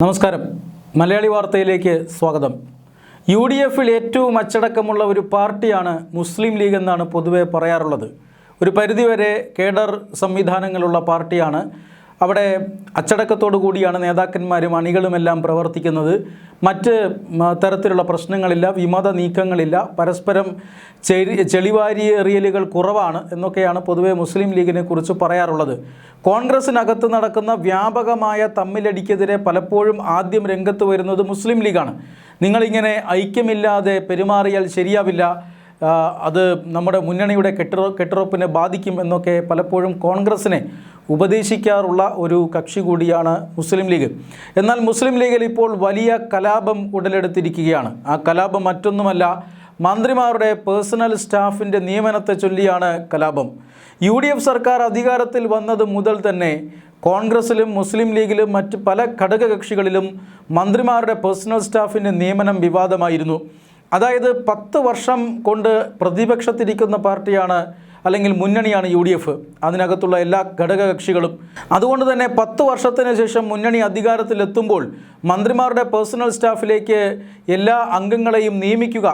നമസ്കാരം. മലയാളി വാർത്തയിലേക്ക് സ്വാഗതം. UDF-ൽ ഏറ്റവും അച്ചടക്കമുള്ള ഒരു പാർട്ടിയാണ് മുസ്ലിം ലീഗ് എന്നാണ് പൊതുവെ പറയാറുള്ളത്. ഒരു പരിധിവരെ കേഡർ സംവിധാനങ്ങളുള്ള പാർട്ടിയാണ്. അവിടെ അച്ചടക്കത്തോടു കൂടിയാണ് നേതാക്കന്മാരും അണികളുമെല്ലാം പ്രവർത്തിക്കുന്നത്. മറ്റ് തരത്തിലുള്ള പ്രശ്നങ്ങളില്ല, വിമത നീക്കങ്ങളില്ല, പരസ്പരം ചെളിവാരി എറിയലുകൾ കുറവാണ് എന്നൊക്കെയാണ് പൊതുവെ മുസ്ലിം ലീഗിനെ കുറിച്ച് പറയാറുള്ളത്. കോൺഗ്രസിനകത്ത് നടക്കുന്ന വ്യാപകമായ തമ്മിലടിക്കെതിരെ പലപ്പോഴും ആദ്യം രംഗത്ത് വരുന്നത് മുസ്ലിം ലീഗാണ്. നിങ്ങളിങ്ങനെ ഐക്യമില്ലാതെ പെരുമാറിയാൽ ശരിയാവില്ല, അത് നമ്മുടെ മുന്നണിയുടെ കെട്ടുറപ്പിനെ ബാധിക്കും എന്നൊക്കെ പലപ്പോഴും കോൺഗ്രസിനെ ഉപദേശിക്കാറുള്ള ഒരു കക്ഷി കൂടിയാണ് മുസ്ലിം ലീഗ്. എന്നാൽ മുസ്ലിം ലീഗിൽ ഇപ്പോൾ വലിയ കലാപം ഉടലെടുത്തിരിക്കുകയാണ്. ആ കലാപം മറ്റൊന്നുമല്ല, മന്ത്രിമാരുടെ പേഴ്സണൽ സ്റ്റാഫിൻ്റെ നിയമനത്തെ ചൊല്ലിയാണ് കലാപം. UDF സർക്കാർ അധികാരത്തിൽ വന്നത് മുതൽ തന്നെ കോൺഗ്രസിലും മുസ്ലിം ലീഗിലും മറ്റ് പല ഘടകകക്ഷികളിലും മന്ത്രിമാരുടെ പേഴ്സണൽ സ്റ്റാഫിൻ്റെ നിയമനം വിവാദമായിരുന്നു. അതായത് 10 വർഷം കൊണ്ട് പ്രതിപക്ഷത്തിരിക്കുന്ന പാർട്ടിയാണ് അല്ലെങ്കിൽ മുന്നണിയാണ് UDF, അതിനകത്തുള്ള എല്ലാ ഘടകകക്ഷികളും. അതുകൊണ്ട് തന്നെ 10 വർഷത്തിന് ശേഷം മുന്നണി അധികാരത്തിലെത്തുമ്പോൾ മന്ത്രിമാരുടെ പേഴ്സണൽ സ്റ്റാഫിലേക്ക് എല്ലാ അംഗങ്ങളെയും നിയമിക്കുക,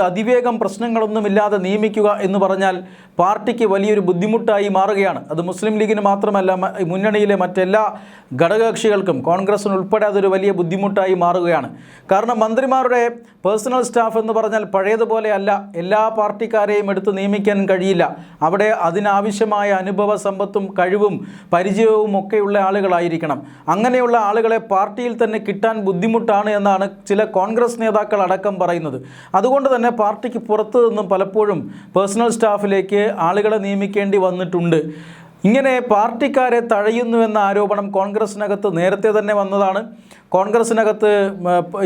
അതിവേഗം പ്രശ്നങ്ങളൊന്നുമില്ലാതെ നിയമിക്കുക എന്ന് പറഞ്ഞാൽ പാർട്ടിക്ക് വലിയൊരു ബുദ്ധിമുട്ടായി മാറുകയാണ്. അത് മുസ്ലിം ലീഗിന് മാത്രമല്ല, മുന്നണിയിലെ മറ്റെല്ലാ ഘടകകക്ഷികൾക്കും കോൺഗ്രസിനുൾപ്പെടെ അതൊരു വലിയ ബുദ്ധിമുട്ടായി മാറുകയാണ്. കാരണം മന്ത്രിമാരുടെ പേഴ്സണൽ സ്റ്റാഫ് എന്ന് പറഞ്ഞാൽ പഴയതുപോലെ അല്ല, എല്ലാ പാർട്ടിക്കാരെയും എടുത്ത് നിയമിക്കാൻ കഴിയില്ല. അവിടെ അതിനാവശ്യമായ അനുഭവ സമ്പത്തും കഴിവും പരിചയവും ഒക്കെയുള്ള ആളുകളായിരിക്കണം. അങ്ങനെയുള്ള ആളുകളെ പാർട്ടിയിൽ തന്നെ കിട്ടാൻ ബുദ്ധിമുട്ടാണ് എന്നാണ് ചില കോൺഗ്രസ് നേതാക്കൾ അടക്കം പറയുന്നത്. അതുകൊണ്ട് തന്നെ പാർട്ടിക്ക് പുറത്തു നിന്നും പലപ്പോഴും പേഴ്സണൽ സ്റ്റാഫിലേക്ക് ആളുകളെ നിയമിക്കേണ്ടി വന്നിട്ടുണ്ട്. ഇങ്ങനെ പാർട്ടിക്കാരെ തഴയുന്നുവെന്ന ആരോപണം കോൺഗ്രസിനകത്ത് നേരത്തെ തന്നെ വന്നതാണ്. കോൺഗ്രസിനകത്ത്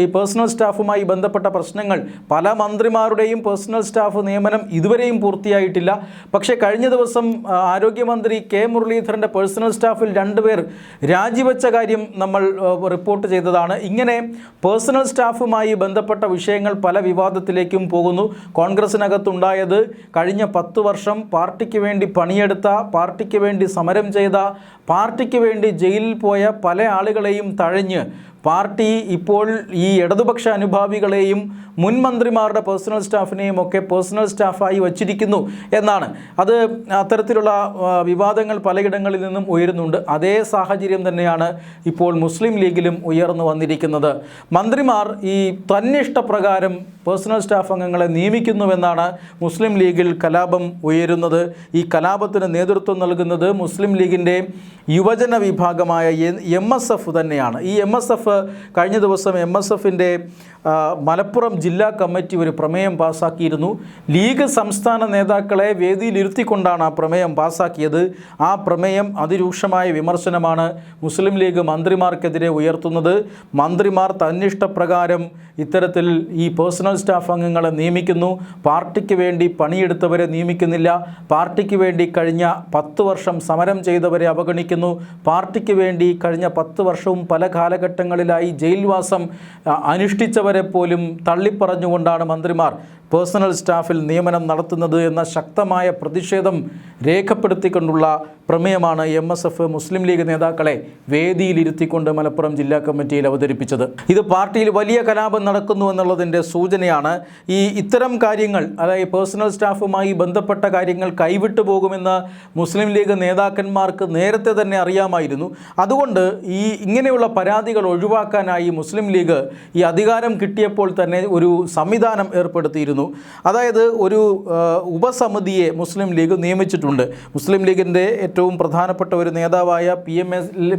ഈ പേഴ്സണൽ സ്റ്റാഫുമായി ബന്ധപ്പെട്ട പ്രശ്നങ്ങൾ, പല മന്ത്രിമാരുടെയും പേഴ്സണൽ സ്റ്റാഫ് നിയമനം ഇതുവരെയും പൂർത്തിയായിട്ടില്ല. പക്ഷേ കഴിഞ്ഞ ദിവസം ആരോഗ്യമന്ത്രി K. മുരളീധരൻ്റെ പേഴ്സണൽ സ്റ്റാഫിൽ 2 പേർ രാജിവെച്ച കാര്യം നമ്മൾ റിപ്പോർട്ട് ചെയ്തതാണ്. ഇങ്ങനെ പേഴ്സണൽ സ്റ്റാഫുമായി ബന്ധപ്പെട്ട വിഷയങ്ങൾ പല വിവാദത്തിലേക്കും പോകുന്നു. കോൺഗ്രസിനകത്തുണ്ടായത് കഴിഞ്ഞ 10 വർഷം പാർട്ടിക്ക് വേണ്ടി പണിയെടുത്ത, പാർട്ടിക്ക് വേണ്ടി സമരം ചെയ്ത, പാർട്ടിക്ക് വേണ്ടി ജയിലിൽ പോയ പല ആളുകളെയും തഴഞ്ഞ് പാർട്ടി ഇപ്പോൾ ഈ ഇടതുപക്ഷ അനുഭാവികളെയും മുൻ മന്ത്രിമാരുടെ പേഴ്സണൽ സ്റ്റാഫിനെയും ഒക്കെ പേഴ്സണൽ സ്റ്റാഫായി വച്ചിരിക്കുന്നു എന്നാണ്. അത് അത്തരത്തിലുള്ള വിവാദങ്ങൾ പലയിടങ്ങളിൽ നിന്നും ഉയരുന്നുണ്ട്. അതേ സാഹചര്യം തന്നെയാണ് ഇപ്പോൾ മുസ്ലിം ലീഗിലും ഉയർന്നു വന്നിരിക്കുന്നത്. മന്ത്രിമാർ ഈ തന്നിഷ്ടപ്രകാരം പേഴ്സണൽ സ്റ്റാഫ് അംഗങ്ങളെ നിയമിക്കുന്നുവെന്നാണ് മുസ്ലിം ലീഗിൽ കലാപം ഉയരുന്നത്. ഈ കലാപത്തിന് നേതൃത്വം നൽകുന്നത് മുസ്ലിം ലീഗിൻ്റെ യുവജന വിഭാഗമായ MSF തന്നെയാണ്. ഈ MSF കഴിഞ്ഞ ദിവസം MSFൻ്റെ മലപ്പുറം ജില്ലാ കമ്മിറ്റി ഒരു പ്രമേയം പാസ്സാക്കിയിരുന്നു. ലീഗ് സംസ്ഥാന നേതാക്കളെ വേദിയിലിരുത്തിക്കൊണ്ടാണ് ആ പ്രമേയം പാസ്സാക്കിയത്. ആ പ്രമേയം അതിരൂക്ഷമായ വിമർശനമാണ് മുസ്ലിം ലീഗ് മന്ത്രിമാർക്കെതിരെ ഉയർത്തുന്നത്. മന്ത്രിമാർ തന്നിഷ്ടപ്രകാരം ഇത്തരത്തിൽ ഈ പേഴ്സണൽ സ്റ്റാഫ് അംഗങ്ങളെ നിയമിക്കുന്നു, പാർട്ടിക്ക് വേണ്ടി പണിയെടുത്തവരെ നിയമിക്കുന്നില്ല, പാർട്ടിക്ക് വേണ്ടി കഴിഞ്ഞ 10 വർഷം സമരം ചെയ്തവരെ അവഗണിക്കുന്നു, പാർട്ടിക്ക് വേണ്ടി കഴിഞ്ഞ 10 വർഷവും പല കാലഘട്ടങ്ങളിലായി ജയിൽവാസം അനുഷ്ഠിച്ചവരെ പോലും തള്ളിപ്പറഞ്ഞുകൊണ്ടാണ് മന്ത്രിമാർ പേഴ്സണൽ സ്റ്റാഫിൽ നിയമനം നടത്തുന്നത് എന്ന ശക്തമായ പ്രതിഷേധം രേഖപ്പെടുത്തിക്കൊണ്ടുള്ള പ്രമേയമാണ് MSF മുസ്ലിം ലീഗ് നേതാക്കളെ വേദിയിലിരുത്തിക്കൊണ്ട് മലപ്പുറം ജില്ലാ കമ്മിറ്റിയിൽ അവതരിപ്പിച്ചത്. ഇത് പാർട്ടിയിൽ വലിയ കലാപം നടക്കുന്നു എന്നുള്ളതിൻ്റെ സൂചനയാണ്. ഇത്തരം കാര്യങ്ങൾ, അതായത് പേഴ്സണൽ സ്റ്റാഫുമായി ബന്ധപ്പെട്ട കാര്യങ്ങൾ കൈവിട്ടു പോകുമെന്ന് മുസ്ലിം ലീഗ് നേതാക്കന്മാർക്ക് നേരത്തെ തന്നെ അറിയാമായിരുന്നു. അതുകൊണ്ട് ഇങ്ങനെയുള്ള പരാതികൾ ഒഴിവാക്കാനായി മുസ്ലിം ലീഗ് ഈ അധികാരം കിട്ടിയപ്പോൾ തന്നെ ഒരു സംവിധാനം ഏർപ്പെടുത്തിയിരുന്നു. അതായത് ഒരു ഉപസമിതിയെ മുസ്ലിം ലീഗ് നിയമിച്ചിട്ടുണ്ട്. മുസ്ലിം ലീഗിൻ്റെ ഏറ്റവും പ്രധാനപ്പെട്ട ഒരു നേതാവായ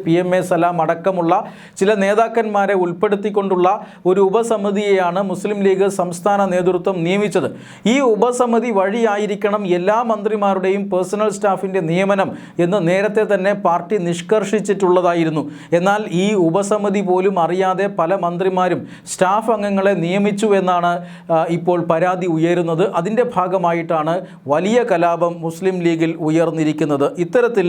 PMA സലാം അടക്കമുള്ള ചില നേതാക്കന്മാരെ ഉൾപ്പെടുത്തിക്കൊണ്ടുള്ള ഒരു ഉപസമിതിയെയാണ് മുസ്ലിം ലീഗ് സംസ്ഥാന നേതൃത്വം നിയമിച്ചത്. ഈ ഉപസമിതി വഴിയായിരിക്കണം എല്ലാ മന്ത്രിമാരുടെയും പേഴ്സണൽ സ്റ്റാഫിൻ്റെ നിയമനം എന്ന് നേരത്തെ തന്നെ പാർട്ടി നിഷ്കർഷിച്ചിട്ടുള്ളതായിരുന്നു. എന്നാൽ ഈ ഉപസമിതി പോലും അറിയാതെ പല മന്ത്രിമാരും സ്റ്റാഫ് അംഗങ്ങളെ നിയമിച്ചു എന്നാണ് ഇപ്പോൾ പരാതി പരാതി ഉയരുന്നത്. അതിൻ്റെ ഭാഗമായിട്ടാണ് വലിയ കലാപം മുസ്ലിം ലീഗിൽ ഉയർന്നിരിക്കുന്നത്. ഇത്തരത്തിൽ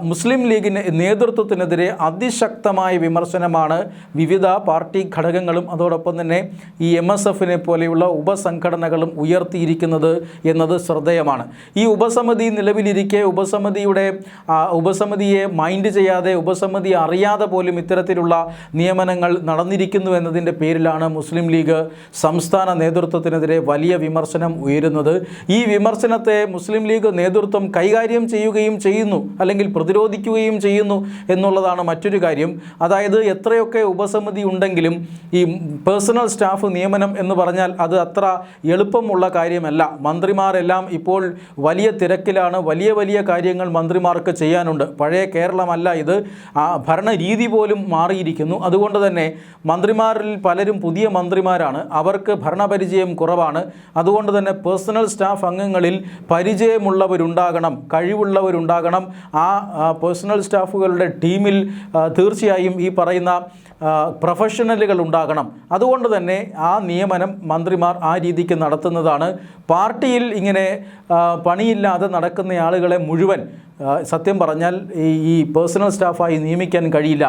മുസ്ലിം ലീഗിന് നേതൃത്വത്തിനെതിരെ അതിശക്തമായ വിമർശനമാണ് വിവിധ പാർട്ടി ഘടകങ്ങളും അതോടൊപ്പം തന്നെ ഈ MSF പോലെയുള്ള ഉപസംഘടനകളും ഉയർത്തിയിരിക്കുന്നത് എന്നത് ശ്രദ്ധേയമാണ്. ഈ ഉപസമിതി നിലവിലിരിക്കെ ഉപസമിതിയെ മൈൻഡ് ചെയ്യാതെ, ഉപസമിതി അറിയാതെ പോലും ഇത്തരത്തിലുള്ള നിയമനങ്ങൾ നടന്നിരിക്കുന്നു എന്നതിൻ്റെ പേരിലാണ് മുസ്ലിം ലീഗ് സംസ്ഥാന നേതൃത്വത്തിനെതിരെ വലിയ വിമർശനം ഉയരുന്നത്. ഈ വിമർശനത്തെ മുസ്ലിം ലീഗ് നേതൃത്വം കൈകാര്യം ചെയ്യുകയും ചെയ്യുന്നു, അല്ലെങ്കിൽ പ്രതിരോധിക്കുകയും ചെയ്യുന്നു എന്നുള്ളതാണ് മറ്റൊരു കാര്യം. അതായത് എത്രയൊക്കെ ഉപസമിതി ഉണ്ടെങ്കിലും ഈ പേഴ്സണൽ സ്റ്റാഫ് നിയമനം എന്ന് പറഞ്ഞാൽ അത് അത്ര എളുപ്പമുള്ള കാര്യമല്ല. മന്ത്രിമാരെല്ലാം ഇപ്പോൾ വലിയ തിരക്കിലാണ്. വലിയ വലിയ കാര്യങ്ങൾ മന്ത്രിമാർക്ക് ചെയ്യാനുണ്ട്. പഴയ കേരളമല്ല ഇത്. ഭരണരീതി പോലും മാറിയിരിക്കുന്നു. അതുകൊണ്ട് തന്നെ മന്ത്രിമാരിൽ പലരും പുതിയ മന്ത്രിമാരാണ്. അവർക്ക് ഭരണപരിചയം കുറവാണ്. അതുകൊണ്ട് തന്നെ പേഴ്സണൽ സ്റ്റാഫ് അംഗങ്ങളിൽ പരിചയമുള്ളവരുണ്ടാകണം, കഴിവുള്ളവരുണ്ടാകണം. ആ പേഴ്സണൽ സ്റ്റാഫുകളുടെ ടീമിൽ തീർച്ചയായും ഈ പറയുന്ന പ്രൊഫഷണലുകൾ ഉണ്ടാകണം. അതുകൊണ്ട് തന്നെ ആ നിയമനം മന്ത്രിമാർ ആ രീതിക്ക് നടത്തുന്നതാണ്. പാർട്ടിയിൽ ഇങ്ങനെ പണിയില്ലാതെ നടക്കുന്ന ആളുകളെ മുഴുവൻ സത്യം പറഞ്ഞാൽ ഈ പേഴ്സണൽ സ്റ്റാഫായി നിയമിക്കാൻ കഴിയില്ല.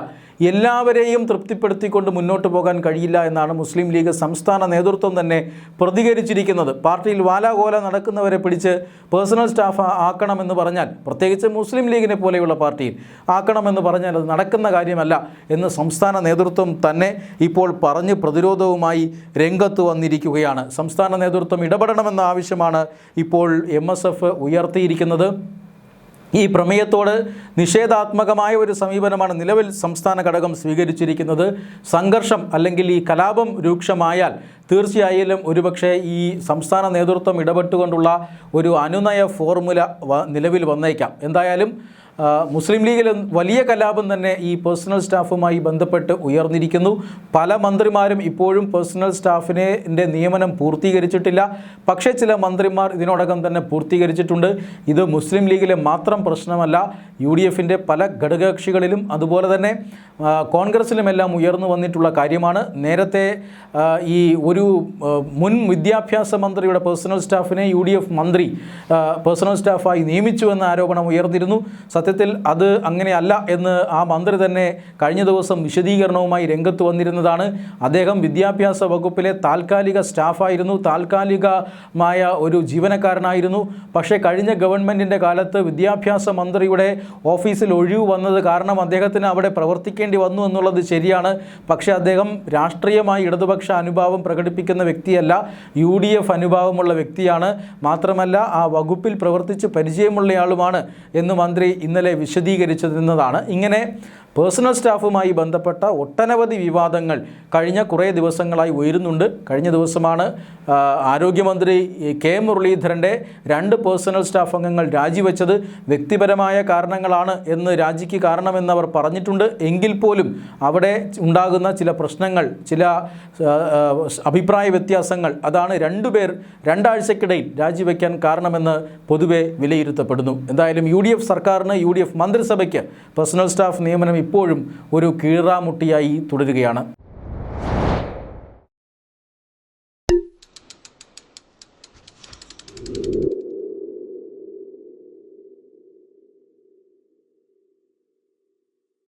എല്ലാവരെയും തൃപ്തിപ്പെടുത്തിക്കൊണ്ട് മുന്നോട്ട് പോകാൻ കഴിയില്ല എന്നാണ് മുസ്ലിം ലീഗ് സംസ്ഥാന നേതൃത്വം തന്നെ പ്രതികരിച്ചിരിക്കുന്നത്. പാർട്ടിയിൽ വാലാകോല നടക്കുന്നവരെ പിടിച്ച് പേഴ്സണൽ സ്റ്റാഫ് ആക്കണമെന്ന് പറഞ്ഞാൽ, പ്രത്യേകിച്ച് മുസ്ലിം ലീഗിനെ പോലെയുള്ള പാർട്ടിയിൽ ആക്കണമെന്ന് പറഞ്ഞാൽ അത് നടക്കുന്ന കാര്യമല്ല എന്ന് സംസ്ഥാന നേതൃത്വം തന്നെ ഇപ്പോൾ പറഞ്ഞ് പ്രതിരോധവുമായി രംഗത്ത് വന്നിരിക്കുകയാണ്. സംസ്ഥാന നേതൃത്വം ഇടപെടണമെന്ന ആവശ്യമാണ് ഇപ്പോൾ MSF ഉയർത്തിയിരിക്കുന്നത്. ഈ പ്രമേയത്തോട് നിഷേധാത്മകമായ ഒരു സമീപനമാണ് നിലവിൽ സംസ്ഥാന ഘടകം സ്വീകരിച്ചിരിക്കുന്നത്. സംഘർഷം അല്ലെങ്കിൽ ഈ കലാപം രൂക്ഷമായാൽ തീർച്ചയായും ഒരുപക്ഷെ ഈ സംസ്ഥാന നേതൃത്വം ഇടപെട്ടുകൊണ്ടുള്ള ഒരു അനുനയ ഫോർമുല നിലവിൽ വന്നേക്കാം. എന്തായാലും മുസ്ലിം ലീഗിൽ വലിയ കലാപം തന്നെ ഈ പേഴ്സണൽ സ്റ്റാഫുമായി ബന്ധപ്പെട്ട് ഉയർന്നിരിക്കുന്നു. പല മന്ത്രിമാരും ഇപ്പോഴും പേഴ്സണൽ സ്റ്റാഫിൻ്റെ നിയമനം പൂർത്തീകരിച്ചിട്ടില്ല. പക്ഷേ ചില മന്ത്രിമാർ ഇതിനോടകം തന്നെ പൂർത്തീകരിച്ചിട്ടുണ്ട്. ഇത് മുസ്ലിം ലീഗിലെ മാത്രം പ്രശ്നമല്ല, UDFൻ്റെ പല ഘടകകക്ഷികളിലും അതുപോലെ തന്നെ കോൺഗ്രസിലുമെല്ലാം ഉയർന്നു വന്നിട്ടുള്ള കാര്യമാണ്. നേരത്തെ ഈ ഒരു മുൻ വിദ്യാഭ്യാസ മന്ത്രിയുടെ പേഴ്സണൽ സ്റ്റാഫിനെ UDF മന്ത്രി പേഴ്സണൽ സ്റ്റാഫായി നിയമിച്ചുവെന്ന ആരോപണം ഉയർന്നിരുന്നു. സത്യത്തിൽ അത് അങ്ങനെയല്ല എന്ന് ആ മന്ത്രി തന്നെ കഴിഞ്ഞ ദിവസം വിശദീകരണവുമായി രംഗത്ത് വന്നിരുന്നതാണ്. അദ്ദേഹം വിദ്യാഭ്യാസ വകുപ്പിലെ താൽക്കാലിക സ്റ്റാഫായിരുന്നു, താൽക്കാലികമായ ഒരു ജീവനക്കാരനായിരുന്നു. പക്ഷേ കഴിഞ്ഞ ഗവൺമെൻറ്റിൻ്റെ കാലത്ത് വിദ്യാഭ്യാസ മന്ത്രിയുടെ ഓഫീസിൽ ഒഴിവ് വന്നത് കാരണം അദ്ദേഹത്തിന് അവിടെ പ്രവർത്തിക്കേണ്ടി വന്നു എന്നുള്ളത് ശരിയാണ്. പക്ഷേ അദ്ദേഹം രാഷ്ട്രീയമായി ഇടതുപക്ഷ അനുഭാവം പ്രകടിപ്പിക്കുന്ന വ്യക്തിയല്ല, UDF അനുഭാവമുള്ള വ്യക്തിയാണ്. മാത്രമല്ല ആ വകുപ്പിൽ പ്രവർത്തിച്ച് പരിചയമുള്ളയാളുമാണ് എന്ന് മന്ത്രി ഇന്നലെ വിശദീകരിച്ചിരുന്നതാണ്. ഇങ്ങനെ പേഴ്സണൽ സ്റ്റാഫുമായി ബന്ധപ്പെട്ട ഒട്ടനവധി വിവാദങ്ങൾ കഴിഞ്ഞ കുറേ ദിവസങ്ങളായി ഉയരുന്നുണ്ട്. കഴിഞ്ഞ ദിവസമാണ് ആരോഗ്യമന്ത്രി കെ മുരളീധരൻ്റെ 2 പേഴ്സണൽ സ്റ്റാഫ് അംഗങ്ങൾ രാജിവെച്ചത്. വ്യക്തിപരമായ കാരണങ്ങളാണ് എന്ന് രാജിക്ക് കാരണമെന്നവർ പറഞ്ഞിട്ടുണ്ട്. എങ്കിൽ പോലും അവിടെ ഉണ്ടാകുന്ന ചില പ്രശ്നങ്ങൾ, ചില അഭിപ്രായ വ്യത്യാസങ്ങൾ, അതാണ് 2 പേർ 2 ആഴ്ചക്കിടയിൽ രാജിവെക്കാൻ കാരണമെന്ന് പൊതുവെ വിലയിരുത്തപ്പെടുന്നു. എന്തായാലും UDF സർക്കാരിന്, UDF മന്ത്രിസഭയ്ക്ക് പേഴ്സണൽ സ്റ്റാഫ് നിയമനം ഇപ്പോഴും ഒരു കീറാമുട്ടിയായി തുടരുകയാണ്.